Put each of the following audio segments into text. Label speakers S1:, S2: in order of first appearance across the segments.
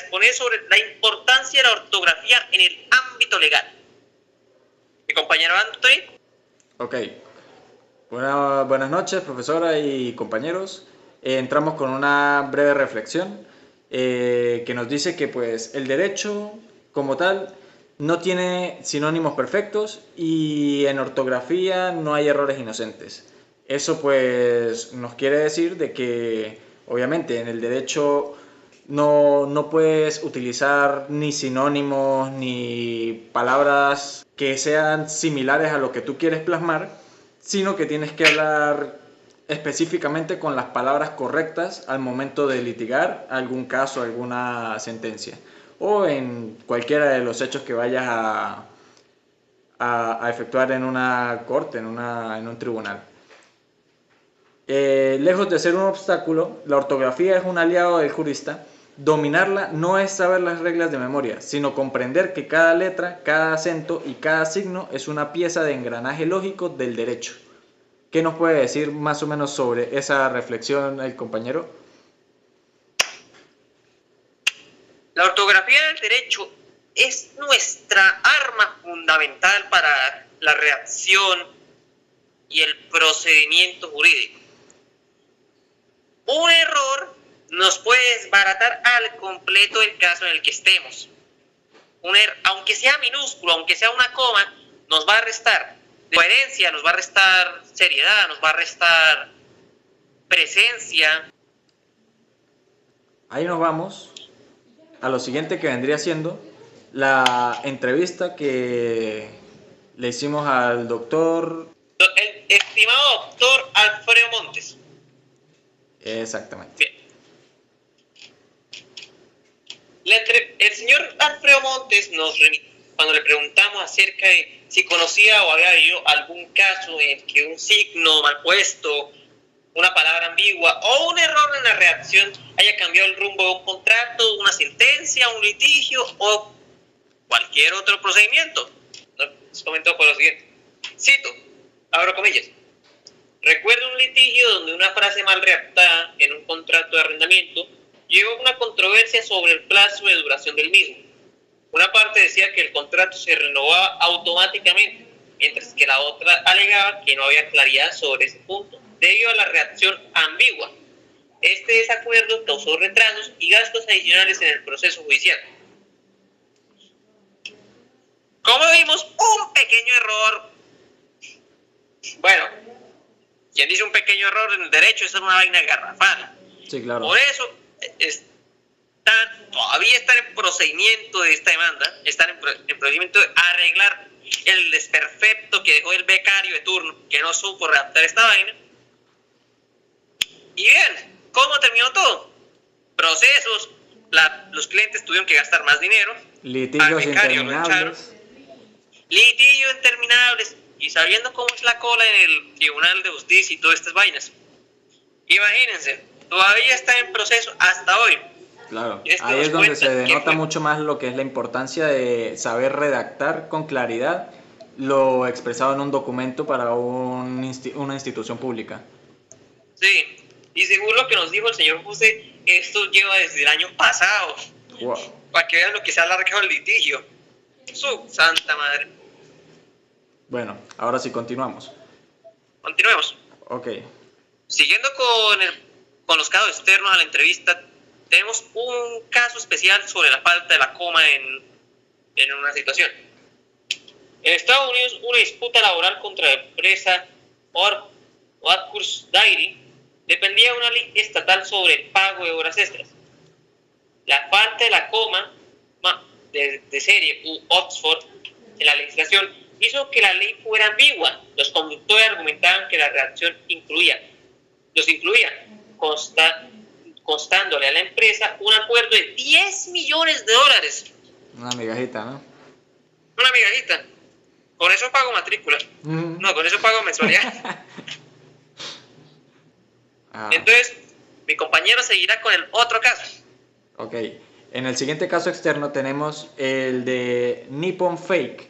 S1: exponer sobre la importancia de la ortografía en el ámbito legal. Mi compañero Anthony.
S2: Ok. Buenas noches, profesora y compañeros. Entramos con una breve reflexión que nos dice que pues el derecho como tal no tiene sinónimos perfectos y en ortografía no hay errores inocentes. Eso pues nos quiere decir de que obviamente en el derecho no puedes utilizar ni sinónimos ni palabras que sean similares a lo que tú quieres plasmar, sino que tienes que hablar específicamente con las palabras correctas al momento de litigar algún caso, alguna sentencia, o en cualquiera de los hechos que vayas a efectuar en una corte, en un tribunal. Lejos de ser un obstáculo, la ortografía es un aliado del jurista. Dominarla no es saber las reglas de memoria, sino comprender que cada letra, cada acento y cada signo es una pieza de engranaje lógico del derecho. ¿Qué nos puede decir más o menos sobre esa reflexión el compañero?
S1: La ortografía del derecho es nuestra arma fundamental para la redacción y el procedimiento jurídico. Un error nos puede desbaratar al completo el caso en el que estemos. Aunque sea minúsculo, aunque sea una coma, nos va a restar coherencia, nos va a restar seriedad, nos va a restar presencia.
S2: Ahí nos vamos a lo siguiente, que vendría siendo la entrevista que le hicimos al doctor...
S1: El estimado doctor Alfredo Montes.
S2: Exactamente.
S1: Bien. El señor Alfredo Montes cuando le preguntamos acerca de si conocía o había habido algún caso en que un signo mal puesto, una palabra ambigua o un error en la redacción haya cambiado el rumbo de un contrato, una sentencia, un litigio o cualquier otro procedimiento. Les comentó por lo siguiente. Cito, abro comillas. Recuerdo un litigio donde una frase mal redactada en un contrato de arrendamiento llevó a una controversia sobre el plazo de duración del mismo. Una parte decía que el contrato se renovaba automáticamente, mientras que la otra alegaba que no había claridad sobre ese punto, debido a la redacción ambigua. Este desacuerdo causó retrasos y gastos adicionales en el proceso judicial. Como vimos, un pequeño error. Bueno, quien dice un pequeño error en el derecho es una vaina garrafal.
S2: Sí, claro.
S1: Por eso todavía están en procedimiento de esta demanda, están en procedimiento de arreglar el desperfecto que dejó el becario de turno, que no supo redactar esta vaina. Y bien, ¿cómo terminó todo? Procesos, los clientes tuvieron que gastar más dinero,
S2: litigios interminables.
S1: Litigios interminables, y sabiendo cómo es la cola en el Tribunal de Justicia y todas estas vainas. Imagínense, todavía está en proceso hasta hoy.
S2: Claro, ahí es donde se denota mucho más lo que es la importancia de saber redactar con claridad lo expresado en un documento para una institución pública.
S1: Sí, y según lo que nos dijo el señor José, esto lleva desde el año pasado.
S2: Wow.
S1: Para que vean lo que se ha alargado el litigio. Su santa madre.
S2: Bueno, ahora sí continuamos.
S1: Continuemos.
S2: Ok.
S1: Siguiendo con los casos externos a la entrevista, tenemos un caso especial sobre la falta de la coma en una situación. En Estados Unidos, una disputa laboral contra la empresa Oakhurst Dairy dependía de una ley estatal sobre el pago de horas extras. La falta de la coma de serie u Oxford en la legislación hizo que la ley fuera ambigua. Los conductores argumentaban que la redacción los incluía, constándole a la empresa un acuerdo de $10 millones.
S2: Una migajita, ¿no?
S1: Una migajita. Con eso pago matrícula. No, con eso pago mensualidad. Entonces, mi compañero seguirá con el otro caso.
S2: Ok. En el siguiente caso externo tenemos el de Nippon Fake,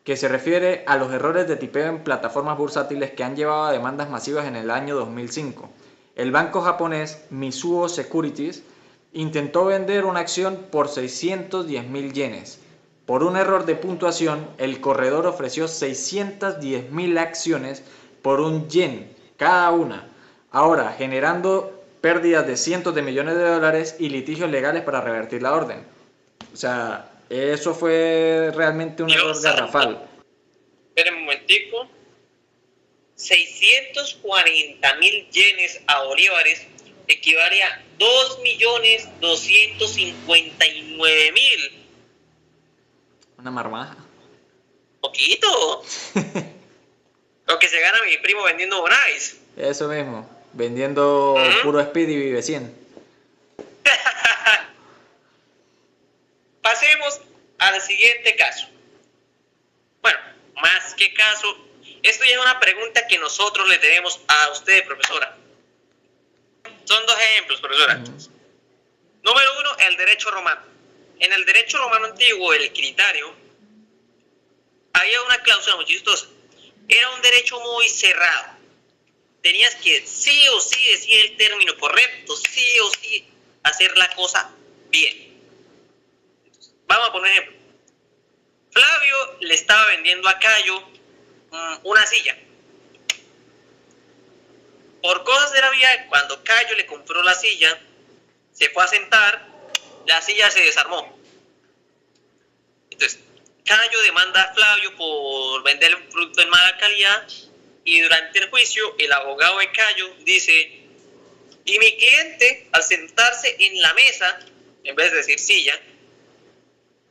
S2: que se refiere a los errores de tipeo en plataformas bursátiles que han llevado a demandas masivas en el año 2005. El banco japonés Mizuho Securities intentó vender una acción por 610.000 yenes. Por un error de puntuación, el corredor ofreció 610.000 acciones por un yen cada una, ahora generando pérdidas de cientos de millones de dólares y litigios legales para revertir la orden. O sea, eso fue realmente un error garrafal.
S1: Esperen un momentico. 640.000 yenes a bolívares equivale a 2.259.000.
S2: Una marmaja.
S1: Poquito. Lo que se gana mi primo vendiendo Bonais.
S2: Eso mismo, vendiendo puro Speed y Vive 100.
S1: Pasemos al siguiente caso. Bueno, más que caso, esto ya es una pregunta que nosotros le tenemos a usted, profesora. Son dos ejemplos, profesora. Número uno, el derecho romano. En el derecho romano antiguo, el criterio, había una cláusula muy chistosa. Era un derecho muy cerrado. Tenías que sí o sí decir el término correcto, sí o sí hacer la cosa bien. Vamos a poner un ejemplo. Flavio le estaba vendiendo a Cayo una silla. Por cosas de la vida, cuando Cayo le compró la silla, se fue a sentar, la silla se desarmó. Entonces, Cayo demanda a Flavio por venderle un producto de mala calidad y durante el juicio, el abogado de Cayo dice, y mi cliente, al sentarse en la mesa, en vez de decir silla,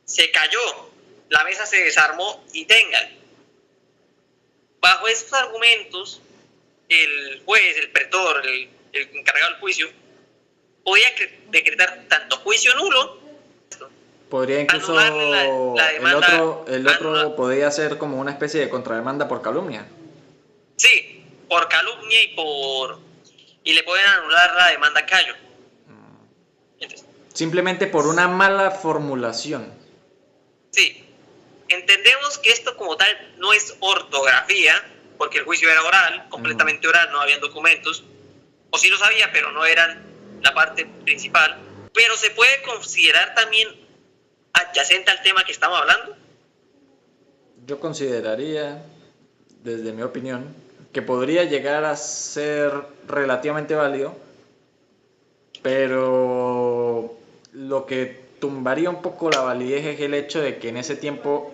S1: se cayó, la mesa se desarmó y téngale. Bajo estos argumentos, el juez, el pretor, el encargado del juicio, podía decretar tanto juicio nulo,
S2: podría incluso
S1: la demanda,
S2: el otro podría ser como una especie de contrademanda por calumnia.
S1: Sí, por calumnia y le pueden anular la demanda a Cayo. Entonces,
S2: simplemente por una mala formulación.
S1: Sí, entendemos que esto como tal no es ortografía, porque el juicio era oral, completamente oral, no habían documentos, o sí los había, pero no eran la parte principal, pero se puede considerar también adyacente al tema que estamos hablando.
S2: Yo consideraría, desde mi opinión, que podría llegar a ser relativamente válido, pero lo que tumbaría un poco la validez es el hecho de que en ese tiempo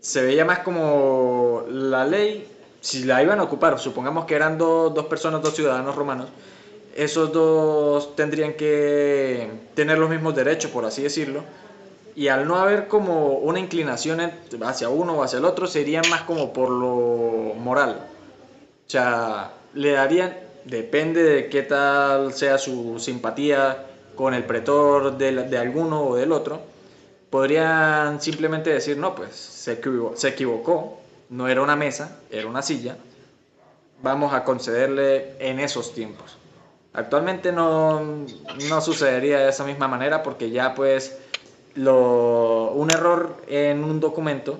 S2: se veía más como la ley, si la iban a ocupar, supongamos que eran dos personas, dos ciudadanos romanos, esos dos tendrían que tener los mismos derechos, por así decirlo, y al no haber como una inclinación hacia uno o hacia el otro, serían más como por lo moral. O sea, le darían, depende de qué tal sea su simpatía con el pretor de alguno o del otro, podrían simplemente decir, no, pues se equivocó, no era una mesa, era una silla, vamos a concederle en esos tiempos. Actualmente no sucedería de esa misma manera porque ya pues un error en un documento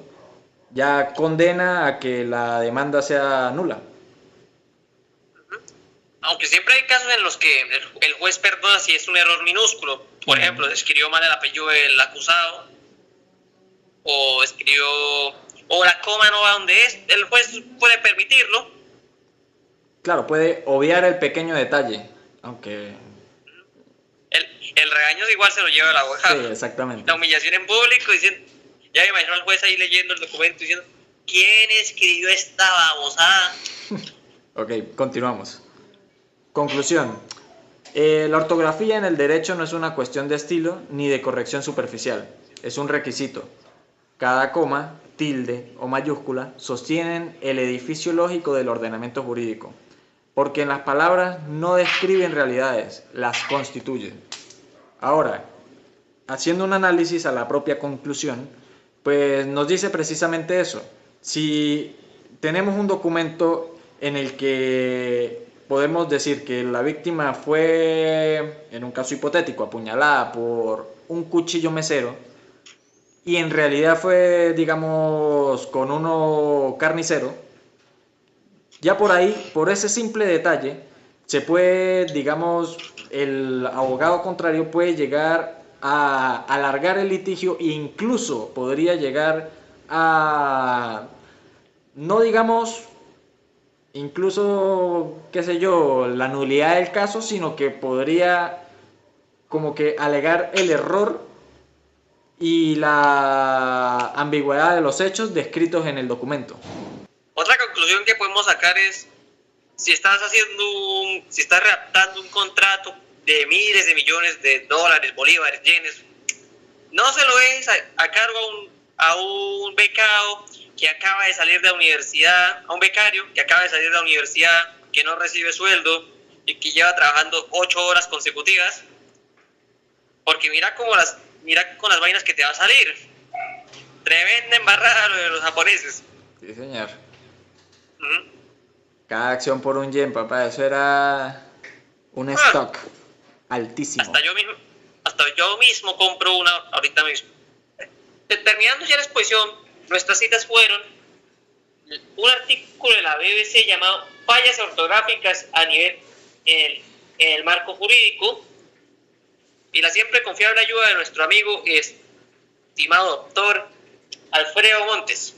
S2: ya condena a que la demanda sea nula.
S1: Aunque siempre hay casos en los que el juez perdona si es un error minúsculo. Por ejemplo, escribió mal el apellido del acusado, o la coma no va donde es, el juez puede permitirlo.
S2: Claro, puede obviar el pequeño detalle, aunque...
S1: El regaño igual se lo lleva el abogado.
S2: Sí, exactamente.
S1: La humillación en público, diciendo, ya me imagino al juez ahí leyendo el documento diciendo, ¿quién escribió esta babosada?
S2: Ok, continuamos. Conclusión. La ortografía en el derecho no es una cuestión de estilo ni de corrección superficial, es un requisito. Cada coma, tilde o mayúscula sostienen el edificio lógico del ordenamiento jurídico, porque en las palabras no describen realidades, las constituyen. Ahora, haciendo un análisis a la propia conclusión, pues nos dice precisamente eso. Si tenemos un documento en el que podemos decir que la víctima fue, en un caso hipotético, apuñalada por un cuchillo mesero y en realidad fue, digamos, con uno carnicero, ya por ahí, por ese simple detalle, se puede, digamos, el abogado contrario puede llegar a alargar el litigio e incluso podría llegar a, no digamos, incluso, qué sé yo, la nulidad del caso, sino que podría como que alegar el error y la ambigüedad de los hechos descritos en el documento.
S1: Otra conclusión que podemos sacar es, si estás redactando un contrato de miles de millones de dólares, bolívares, yenes, no se lo dejes a cargo a un becado que acaba de salir de la universidad, a un becario que acaba de salir de la universidad, que no recibe sueldo y que lleva trabajando 8 horas consecutivas, porque mira con las vainas que te va a salir. Tremenda embarrada lo de los japoneses.
S2: Sí, señor. Cada acción por un yen, papá, eso era un stock altísimo.
S1: Hasta yo mismo compro una ahorita mismo. Terminando ya la exposición, nuestras citas fueron un artículo de la BBC llamado Fallas ortográficas a nivel en el marco jurídico, y la siempre confiable ayuda de nuestro amigo y estimado doctor Alfredo Montes.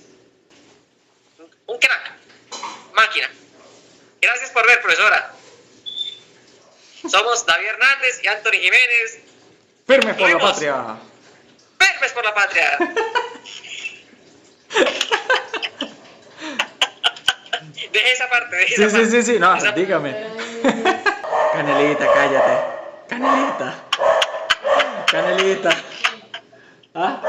S1: Un crack, máquina. Gracias por ver, profesora. Somos David Hernández y Anthony Jiménez.
S2: ¡Firmes por la patria!
S1: ¡Firmes por la patria! Deje esa parte,
S2: Sí, no, dígame. Canelita, cállate. Canelita. ¿Ah?